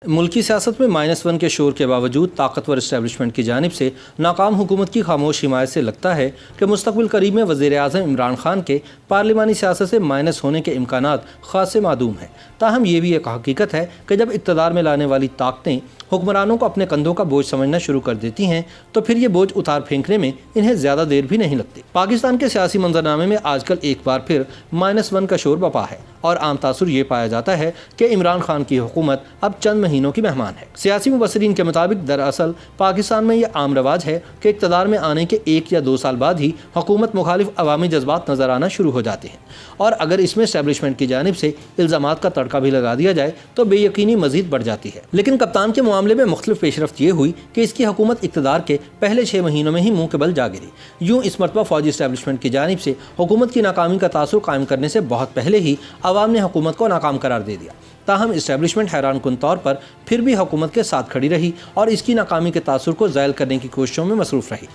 मुल्की सियासत में -1 के शोर के बावजूद ताकतवर इस्टेब्लिशमेंट की जानिब से नाकाम हुकूमत की खामोश हिमायत से लगता है कि मुस्तक़बिल करीब में वज़ीर-ए-आज़म इमरान खान के पार्लिमानी सियासत से माइनस होने के इम्कानात खासे मादूम हैं। ताहम ये भी एक हकीकत है कि जब इक़्तिदार में लाने वाली ताकतें हुक्मरानों को अपने कंधों का बोझ समझना शुरू कर देती हैं तो फिर ये बोझ उतार फेंकने में इन्हें ज़्यादा देर भी नहीं लगती। पाकिस्तान के सियासी मंजरनामे में आजकल एक बार फिर -1 का शोर बपा है और आम तासुर ये पाया जाता है कि इमरान खान की हुकूमत अब चंद महीनों की मेहमान है। सियासी मुबस्सिरीन के मुताबिक दरअसल पाकिस्तान में ये आम रवाज है कि इक़्तिदार में आने के 1 या 2 साल बाद ही हुकूमत मुखालिफ अवामी जज्बात नजर आना शुरू हो जाते हैं और अगर इसमें एस्टेब्लिशमेंट की जानिब से इल्ज़ामात का तड़का भी लगा दिया जाए तो बेयकीनी मजीद बढ़ जाती है। लेकिन कप्तान के मामले में मुख्तलिफ पेशरफ्त ये हुई कि इसकी हुकूमत इक़्तिदार के पहले 6 महीनों में ही मुंह के बल जा गिरी। यूँ इस मरतबा फौजी एस्टेब्लिशमेंट की जानिब से हुकूमत की नाकामी का तासुर कायम करने से बहुत पहले ही अवाम ने हुकूमत को नाकाम करार दे दिया। ताहम इस्टेब्लिशमेंट हैरान कुन तौर पर फिर भी हुकूमत के साथ खड़ी रही और इसकी नाकामी के तासुर को ज़ायल करने की कोशिशों में मसरूफ़ रही।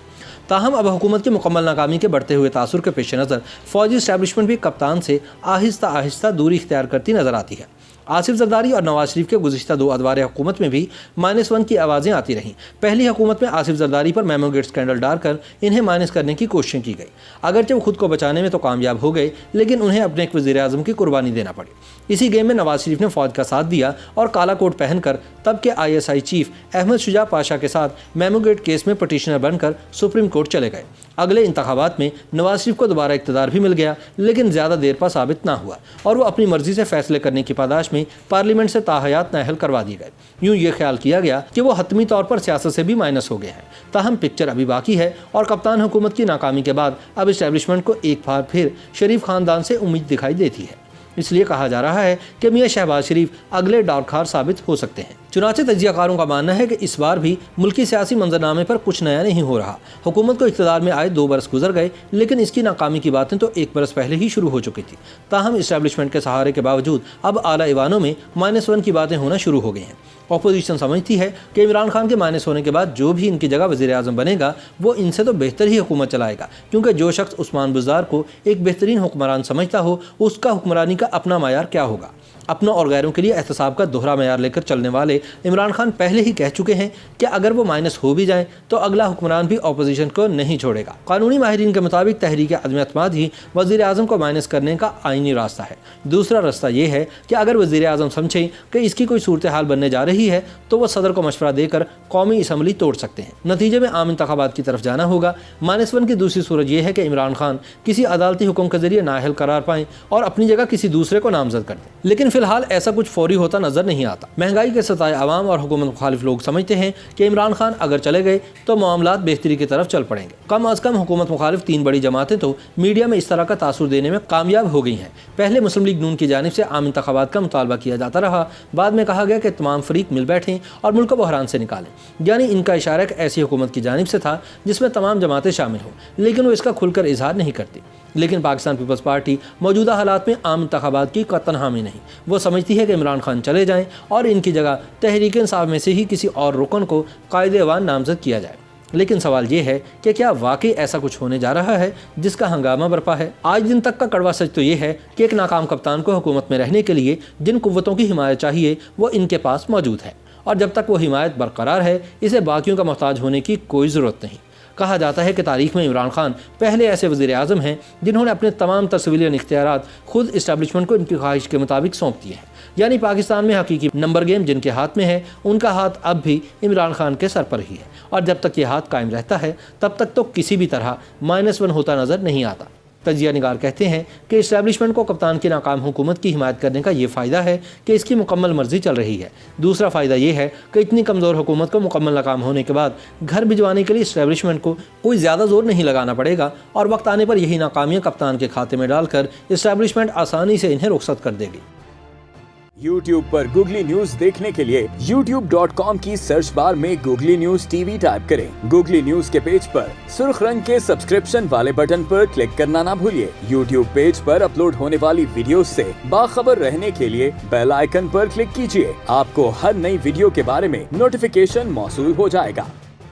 ताहम अब हुकूमत की मुकम्मल नाकामी के बढ़ते हुए तासुर के पेश नज़र फौजी इस्टेब्लिशमेंट भी कप्तान से आहिस्ता आहिस्ता दूरी इख्तियार करती नजर आती है। आसिफ जरदारी और नवाज शरीफ के गुज़िश्ता 2 अदवार हुकूमत में भी -1 की आवाज़ें आती रहीं। पहली हुकूमत में आसिफ जरदारी पर मेमो गेट स्कैंडल डालकर इन्हें माइनस करने की कोशिशें की गई। अगरचे वो खुद को बचाने में तो कामयाब हो गए लेकिन उन्हें अपने एक वज़ीर-ए-आज़म की कुर्बानी देना पड़ी। इसी गेम में नवाज शरीफ ने फ़ौज का साथ दिया और काला कोट पहनकर तब के ISI चीफ अहमद शुजा पाशा के साथ मेमो गेट केस में पटिशनर बनकर सुप्रीम कोर्ट चले गए। अगले इंतखाबात में नवाज शरीफ को दोबारा इक़्तिदार भी मिल गया लेकिन ज़्यादा देर पर साबित ना हुआ और वो अपनी मर्जी से फैसले करने की पादाश में पार्लियामेंट से ताहयात नाअहल करवा दिए गए। यूँ ये ख्याल किया गया कि वो हतमी तौर पर सियासत से भी माइनस हो गए हैं। ताहम पिक्चर अभी बाकी है और कप्तान हुकूमत की नाकामी के बाद अब इस्टेब्लिशमेंट को एक बार फिर शरीफ खानदान से उम्मीद दिखाई देती है। इसलिए कहा जा रहा है कि मियां शहबाज शरीफ अगले डारखार साबित हो सकते हैं। चुनाचे तजियाकारों का मानना है कि इस बार भी मुल्की सियासी मंजरनामे पर कुछ नया नहीं हो रहा। हुकूमत को इक़्तिदार में आए 2 बरस गुजर गए लेकिन इसकी नाकामी की बातें तो 1 बरस पहले ही शुरू हो चुकी थी। ताहम इस्टेब्लिशमेंट के सहारे के बावजूद अब आला ईवानों में -1 की बातें होना शुरू हो गई हैं। अपोजिशन समझती है कि इमरान खान के माइनस होने के बाद जो भी इनकी जगह वज़ीर-ए-आज़म बनेगा वो इनसे तो बेहतर ही हुकूमत चलाएगा, क्योंकि जो शख्स उस्मान बुज़दार को एक बेहतरीन हुक्मरान समझता हो उसका हुक्मरानी का अपना मायार क्या होगा। अपनों और गैरों के लिए एहतसाब का दोहरा मायार लेकर चलने वाले इमरान खान पहले ही कह चुके हैं कि अगर वो माइनस हो भी जाएं तो अगला हुक्मरान भी अपोजिशन को नहीं छोड़ेगा। कानूनी माहिरीन के मुताबिक तहरीक अदम एतमाद ही वज़ीर-ए-आज़म को माइनस करने का आईनी रास्ता है। दूसरा रास्ता ये है कि अगर वज़ीर-ए-आज़म समझें कि इसकी कोई सूरत हाल बनने जा रही है तो वह सदर को मशवरा देकर कौमी असम्बली तोड़ सकते हैं। नतीजे में आम इंतखाबात की तरफ जाना होगा। -1 की दूसरी सूरत यह है कि इमरान खान किसी अदालती हुक्म के जरिए नाअहल करार पाएं और अपनी जगह किसी दूसरे को नामजद कर दें। लेकिन फिलहाल ऐसा कुछ फौरी होता नजर नहीं आता। महंगाई के सताए अवाम और हुकूमत मुखालिफ लोग समझते हैं कि इमरान खान अगर चले गए तो मामलात बेहतरी की तरफ चल पड़ेंगे। कम अज कम हुकूमत मुखालिफ 3 बड़ी जमातें तो मीडिया में इस तरह का तासुर देने में कामयाब हो गई हैं। पहले मुस्लिम लीग नून की जानिब से आम इंतखाबात का मुतालबा किया जाता रहा, बाद में कहा गया कि तमाम फरीक मिल बैठें और मुल्क को बहरान से निकालें। यानी इनका इशारा एक ऐसी हुकूमत की जानिब से था जिसमें तमाम जमातें शामिल हों, लेकिन वो इसका खुलकर इजहार नहीं करती। लेकिन पाकिस्तान पीपल्स पार्टी मौजूदा हालात में आम इंतखाबात की कतन हामी नहीं। वो समझती है कि इमरान खान चले जाएं और इनकी जगह तहरीक इंसाफ में से ही किसी और रुकन को कायदे-ए-वान नामजद किया जाए। लेकिन सवाल ये है कि क्या वाकई ऐसा कुछ होने जा रहा है जिसका हंगामा बरपा है। आज दिन तक का कड़वा सच तो ये है कि एक नाकाम कप्तान को हुकूमत में रहने के लिए जिन कुव्वतों की हिमायत चाहिए वो इनके पास मौजूद है और जब तक वो हिमायत बरकरार है इसे बाकियों का मोहताज होने की कोई ज़रूरत नहीं। कहा जाता है कि तारीख में इमरान खान पहले ऐसे वज़ीर-ए-आज़म हैं जिन्होंने अपने तमाम सिविलियन इख्तियारात खुद इस्टेब्लिशमेंट को इनकी ख्वाहिश के मुताबिक सौंप दिए हैं। यानी पाकिस्तान में हकीकी नंबर गेम जिनके हाथ में है उनका हाथ अब भी इमरान खान के सर पर ही है और जब तक ये हाथ कायम रहता है तब तक तो किसी भी तरह -1 होता नज़र नहीं आता। तजिया निगार कहते हैं कि इस्टेब्लिशमेंट को कप्तान की नाकाम हुकूमत की हिमायत करने का ये फ़ायदा है कि इसकी मुकम्मल मर्जी चल रही है। दूसरा फ़ायदा ये है कि इतनी कमज़ोर हुकूमत को मुकम्मल नाकाम होने के बाद घर भिजवाने के लिए इस्टेब्लिशमेंट को कोई ज़्यादा ज़ोर नहीं लगाना पड़ेगा और वक्त आने पर यही नाकामियाँ कप्तान के खाते में डालकर इस्टेब्लिशमेंट आसानी से इन्हें रुखसत कर देगी। YouTube पर गूगली न्यूज देखने के लिए youtube.com की सर्च बार में गूगली न्यूज TV टाइप करें। गूगली न्यूज के पेज पर सुर्ख रंग के सब्सक्रिप्शन वाले बटन पर क्लिक करना ना भूलिए। YouTube पेज पर अपलोड होने वाली वीडियोस से बाखबर रहने के लिए बेल आइकन पर क्लिक कीजिए। आपको हर नई वीडियो के बारे में नोटिफिकेशन मौसूल हो जाएगा।